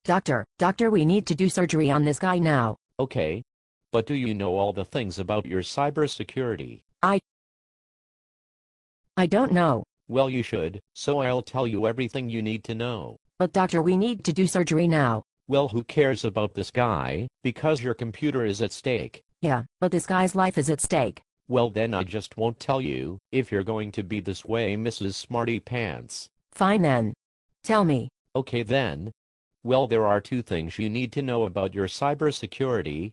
Doctor, we need to do surgery on this guy now. Okay. But do you know all the things about your cybersecurity? I don't know. Well, you should, so I'll tell you everything you need to know. But doctor, we need to do surgery now. Well, who cares about this guy, because your computer is at stake. Yeah, but this guy's life is at stake. Well, then I just won't tell you, if you're going to be this way, Mrs. Smarty Pants. Fine then. Tell me. Okay then. Well, there are two things you need to know about your cybersecurity: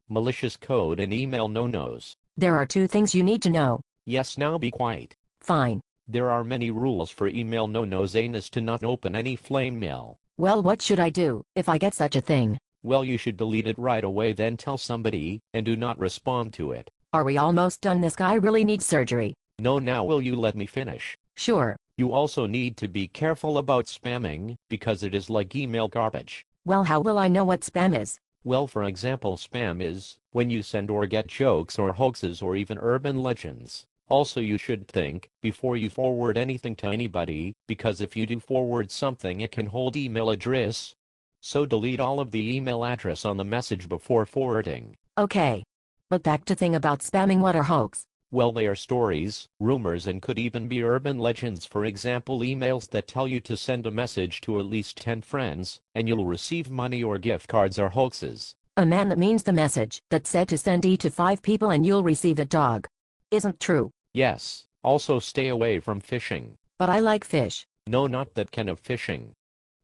malicious code and email no-nos. There are two things you need to know. Yes, now be quiet. Fine. There are many rules for email no-nos. Anus to not open any flame mail. Well, what should I do if I get such a thing? Well, you should delete it right away, then tell somebody, and do not respond to it. Are we almost done? This guy really needs surgery. No, now will you let me finish? Sure. You also need to be careful about spamming, because it is like email garbage. Well, how will I know what spam is? Well, for example, spam is when you send or get jokes or hoaxes or even urban legends. Also, you should think before you forward anything to anybody, because if you do forward something, it can hold email address. So delete all of the email address on the message before forwarding. Okay. But back to thing about spamming. What are hoax? Well, they are stories, rumors, and could even be urban legends. For example, emails that tell you to send a message to at least 10 friends, and you'll receive money or gift cards are hoaxes. Man, that means the message that said to send to 5 people and you'll receive a dog. Isn't true. Yes. Also, stay away from phishing. But I like fish. No, not that kind of phishing.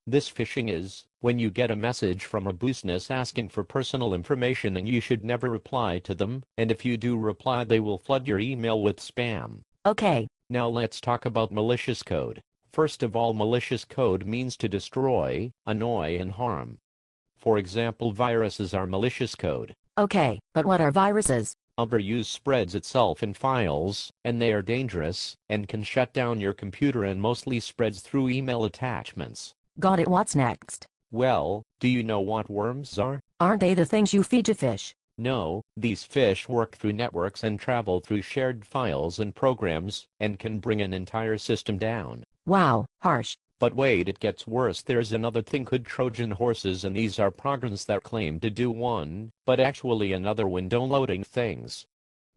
This phishing is when you get a message from a business asking for personal information, and you should never reply to them, and if you do reply, they will flood your email with spam. Okay. Now let's talk about malicious code. First of all, malicious code means to destroy, annoy, and harm. For example, viruses are malicious code. Okay, but what are viruses? Overuse spreads itself in files, and they are dangerous, and can shut down your computer, and mostly spreads through email attachments. Got it. What's next? Well, do you know what worms are? Aren't they the things you feed to fish? No, these fish work through networks and travel through shared files and programs, and can bring an entire system down. Wow, harsh. But wait, it gets worse. There's another thing called Trojan horses, and these are programs that claim to do one, but actually another when downloading things.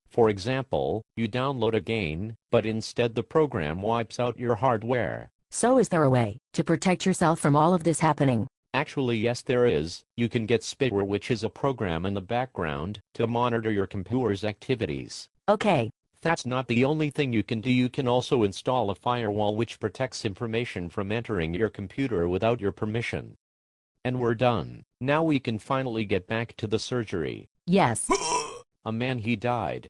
For example, you download a game, but instead the program wipes out your hardware. So is there a way to protect yourself from all of this happening? Actually, yes, there is. You can get Spyware, which is a program in the background to monitor your computer's activities. Okay. That's not the only thing you can do. You can also install a firewall which protects information from entering your computer without your permission. And we're done. Now we can finally get back to the surgery. Yes. A man, he died.